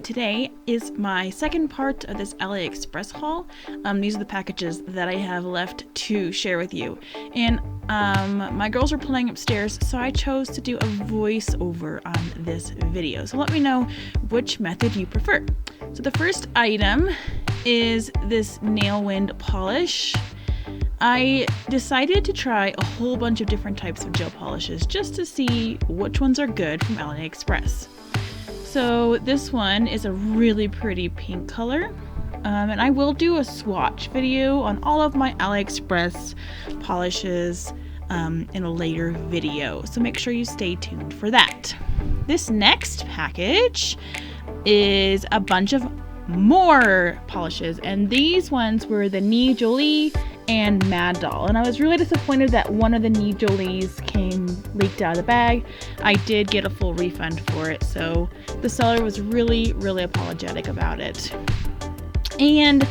today is my second part of this Aliexpress haul. These are the packages that I have left to share with you. And my girls are playing upstairs, so I chose to do a voiceover on this video. So let me know which method you prefer. So the first item is this nail wind polish. I decided to try a whole bunch of different types of gel polishes just to see which ones are good from AliExpress. So this one is a really pretty pink color, and I will do a swatch video on all of my AliExpress polishes in a later video, so make sure you stay tuned for that. This next package is a bunch of more polishes, and these ones were the Nicole and Mad Doll, and I was really disappointed that one of the Nicole's came leaked out of the bag. I did get a full refund for it, so the seller was really apologetic about it. And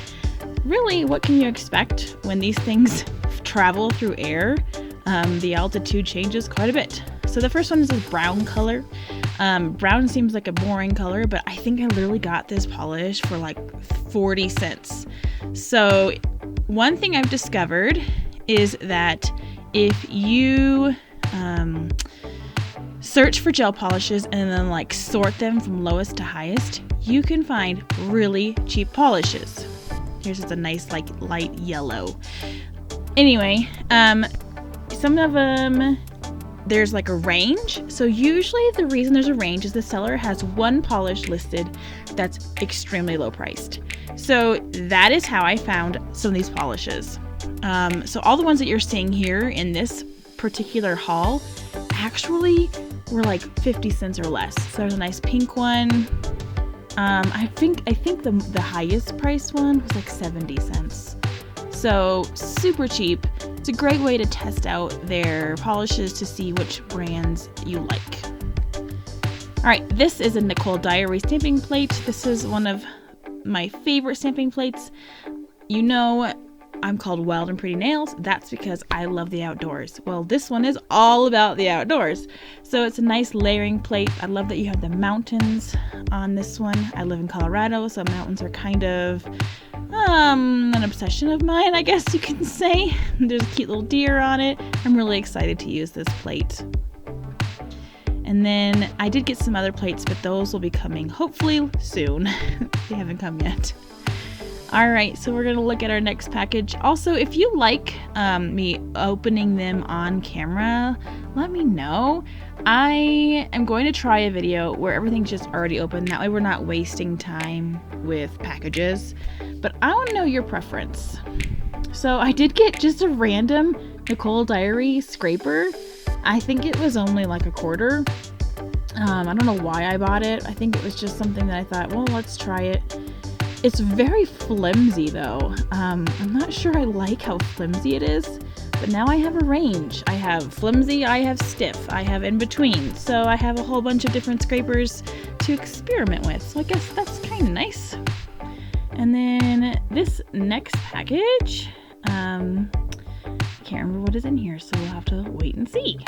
really, what can you expect when these things travel through air? The altitude changes quite a bit. So the first one is this brown color. Brown seems like a boring color, but I think I literally got this polish for like 40 cents. So one thing I've discovered is that if you search for gel polishes and then like sort them from lowest to highest, you can find really cheap polishes. Here's just a nice like light yellow. Anyway, some of them, there's like a range. So usually the reason there's a range is the seller has one polish listed that's extremely low priced. So that is how I found some of these polishes. So all the ones that you're seeing here in this particular haul actually were like 50 cents or less. So there's a nice pink one. I think the highest price one was like 70 cents. So super cheap. It's a great way to test out their polishes to see which brands you like. All right, this is a Nicole diary stamping plate. This is one of my favorite stamping plates. You know, I'm called Wild and Pretty Nails. That's because I love the outdoors. Well, this one is all about the outdoors. So it's a nice layering plate. I love that you have the mountains on this one. I live in Colorado, so mountains are kind of an obsession of mine, I guess you can say. There's a cute little deer on it. I'm really excited to use this plate. And then I did get some other plates, but those will be coming hopefully soon. They haven't come yet. All right, so we're gonna look at our next package. Also, if you like me opening them on camera, let me know. I am going to try a video where everything's just already open. That way we're not wasting time with packages. But I want to know your preference. So I did get just a random Nicole diary scraper. I think it was only like $1. I don't know why I bought it. I think it was just something that I thought, well, let's try it. It's very flimsy though. I'm not sure I like how flimsy it is, but now I have a range. I have flimsy, I have stiff, I have in between. So I have a whole bunch of different scrapers to experiment with. So I guess that's kind of nice. And then this next package, I can't remember what is in here, so we'll have to wait and see.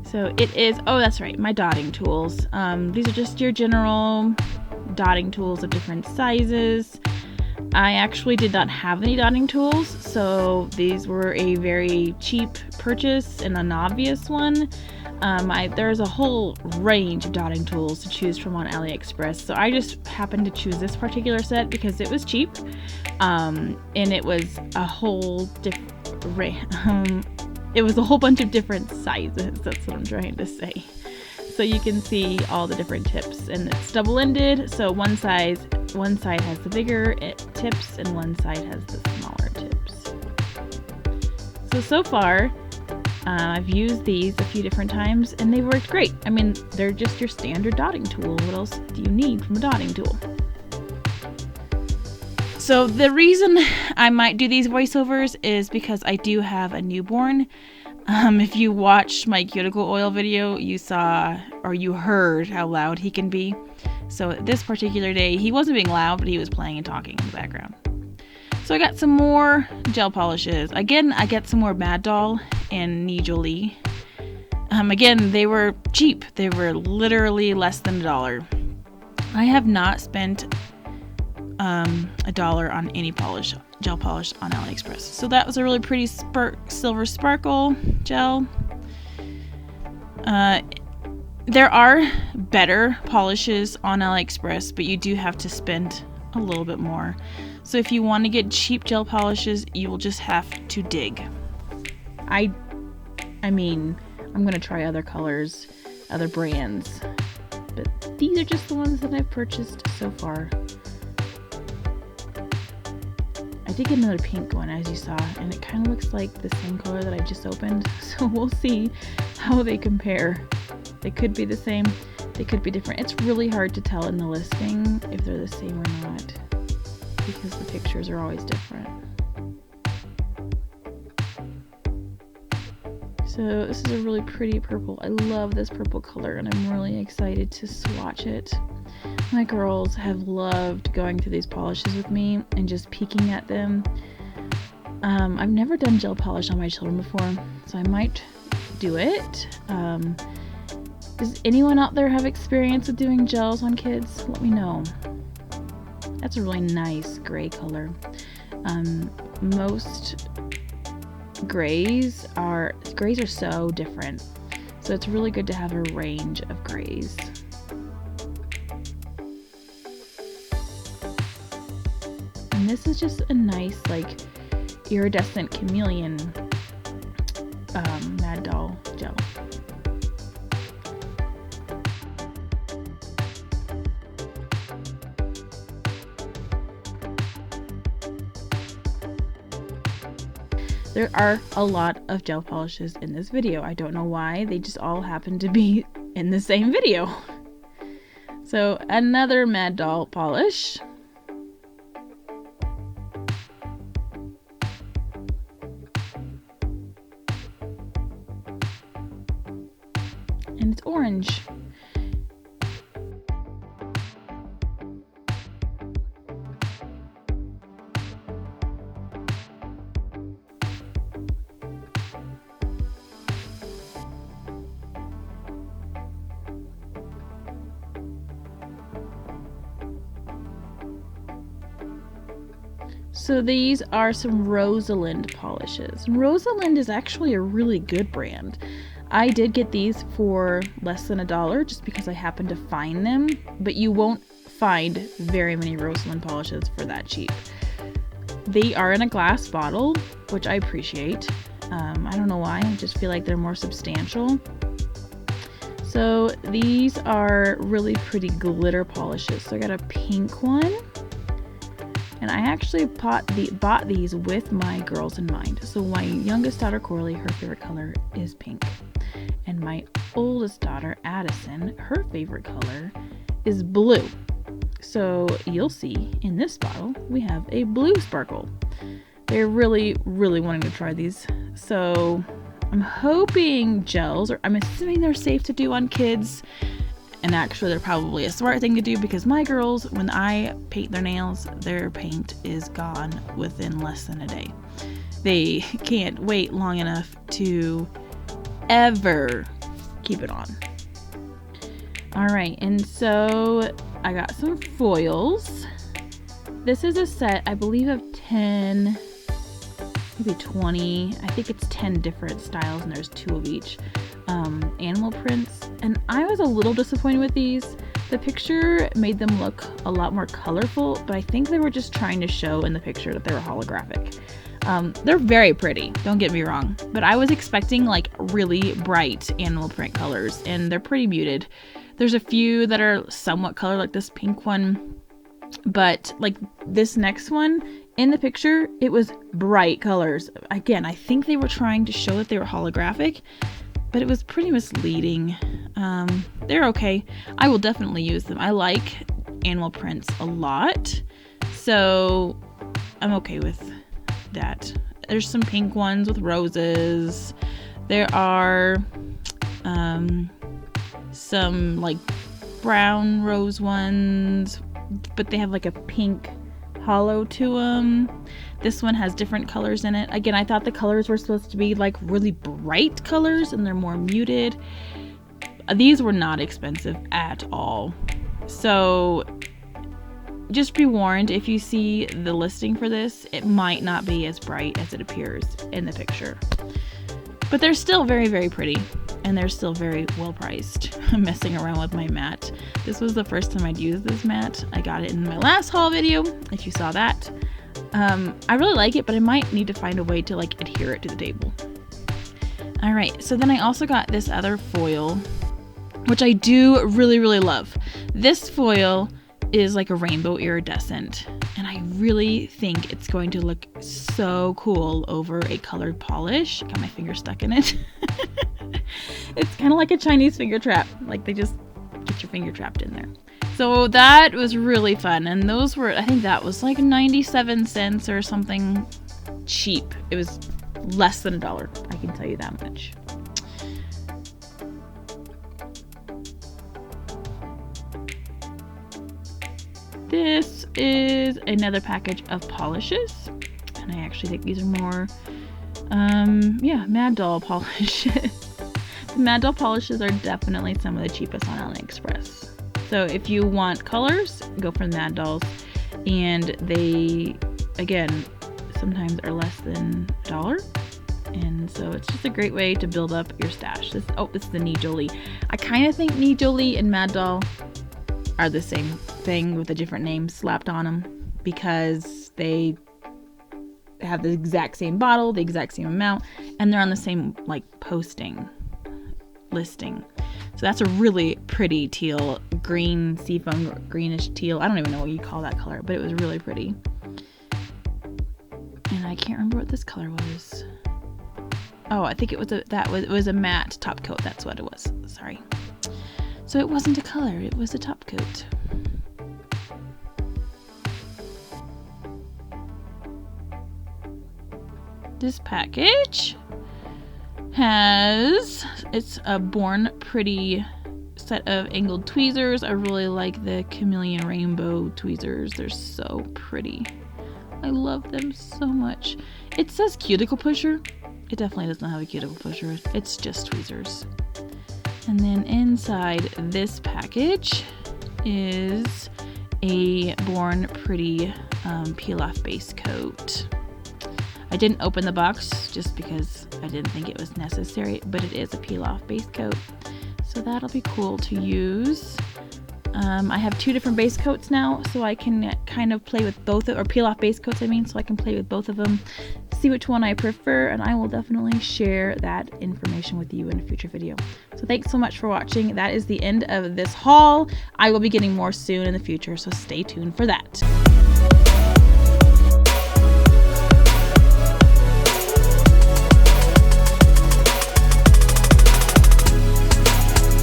So it is, oh, that's right, my dotting tools. These are just your general dotting tools of different sizes. I actually did not have any dotting tools, so these were a very cheap purchase and an obvious one. There's a whole range of dotting tools to choose from on AliExpress, so I just happened to choose this particular set because it was cheap, and it was a whole it was a whole bunch of different sizes. That's what I'm trying to say. So you can see all the different tips, and it's double-ended. So one side has the bigger tips, and one side has the smaller tips. So far, I've used these a few different times, and they've worked great. I mean, they're just your standard dotting tool. What else do you need from a dotting tool? So the reason I might do these voiceovers is because I do have a newborn. If you watched my cuticle oil video, you saw or you heard how loud he can be. So this particular day, he wasn't being loud, but he was playing and talking in the background. So I got some more gel polishes. Again, I get some more Mad Doll and Nicole. Again, they were cheap. They were literally less than $1. I have not spent $1 on any gel polish on AliExpress. So that was a really pretty silver sparkle gel. There are better polishes on AliExpress, but you do have to spend a little bit more. So if you want to get cheap gel polishes, you will just have to dig. I mean, I'm gonna try other colors, other brands, but these are just the ones that I've purchased so far. I did get another pink one, as you saw, and it kind of looks like the same color that I just opened, so we'll see how they compare. They could be the same, they could be different. It's really hard to tell in the listing if they're the same or not, because the pictures are always different. So this is a really pretty purple. I love this purple color, and I'm really excited to swatch it. My girls have loved going through these polishes with me and just peeking at them. I've never done gel polish on my children before, so I might do it. Does anyone out there have experience with doing gels on kids? Let me know. That's a really nice gray color. Most grays are so different, so it's really good to have a range of grays. And this is just a nice, like, iridescent chameleon Mad Doll gel. There are a lot of gel polishes in this video. I don't know why, they just all happen to be in the same video. So another Mad Doll polish. And it's orange. So these are some Rosalind polishes. Rosalind is actually a really good brand. I did get these for less than $1 just because I happened to find them, but you won't find very many Rosalind polishes for that cheap. They are in a glass bottle, which I appreciate. I don't know why, I just feel like they're more substantial. So these are really pretty glitter polishes. So I got a pink one. And I actually bought these with my girls in mind. So my youngest daughter, Coralie, her favorite color is pink. And my oldest daughter, Addison, her favorite color is blue. So you'll see in this bottle, we have a blue sparkle. They're really, really wanting to try these. So I'm hoping gels, or I'm assuming they're safe to do on kids. And actually, they're probably a smart thing to do because my girls, when I paint their nails, their paint is gone within less than a day. They can't wait long enough to ever keep it on. All right, and so I got some foils. This is a set, I believe, of 10, maybe 20. I think it's 10 different styles, and there's 2 of each. Animal prints, and I was a little disappointed with these. The picture made them look a lot more colorful, but I think they were just trying to show in the picture that they were holographic. They're very pretty, don't get me wrong, but I was expecting like really bright animal print colors, and they're pretty muted. There's a few that are somewhat colored, like this pink one, but like this next one in the picture, it was bright colors. Again, I think they were trying to show that they were holographic, but it was pretty misleading. They're okay. I will definitely use them. I like animal prints a lot, so I'm okay with that. There's some pink ones with roses. There are some like brown rose ones, but they have like a pink hollow to them. This one has different colors in it. Again, I thought the colors were supposed to be like really bright colors, and they're more muted. These were not expensive at all. So just be warned, if you see the listing for this, it might not be as bright as it appears in the picture. But they're still very, very pretty, and they're still very well priced. I'm messing around with my mat. This was the first time I'd used this mat. I got it in my last haul video, if you saw that. I really like it, but I might need to find a way to like adhere it to the table. All right, so then I also got this other foil, which I do really, really love. This foil is like a rainbow iridescent, and I really think it's going to look so cool over a colored polish. Got my finger stuck in it. It's kind of like a Chinese finger trap. Like they just get your finger trapped in there. So that was really fun, and those were, I think that was like 97 cents or something cheap. It was less than $1, I can tell you that much. This is another package of polishes, and I actually think these are more, Mad Doll polishes. The Mad Doll polishes are definitely some of the cheapest on Aliexpress. So if you want colors, go for the Mad Dolls, and they, again, sometimes are less than $1, and so it's just a great way to build up your stash. This is the Nee Jolie. I kind of think Nee Jolie and Mad Doll are the same thing with a different name slapped on them, because they have the exact same bottle, the exact same amount, and they're on the same like listing. So that's a really pretty teal, green, seafoam greenish teal. I don't even know what you call that color, but it was really pretty. And I can't remember what this color was. Oh, I think it was a matte top coat. That's what it was. Sorry. So it wasn't a color, it was a top coat. This package it's a Born Pretty set of angled tweezers. I really like the chameleon rainbow tweezers. They're so pretty. I love them so much. It says Cuticle Pusher. It definitely doesn't have a cuticle pusher. It's just tweezers. And then inside this package is a Born Pretty peel-off base coat. I didn't open the box just because I didn't think it was necessary, but it is a peel-off base coat, so that'll be cool to use. I have 2 different base coats now, so I can kind of play with both, or peel-off base coats, I mean, so I can play with both of them, see which one I prefer, and I will definitely share that information with you in a future video. So thanks so much for watching. That is the end of this haul. I will be getting more soon in the future, so stay tuned for that.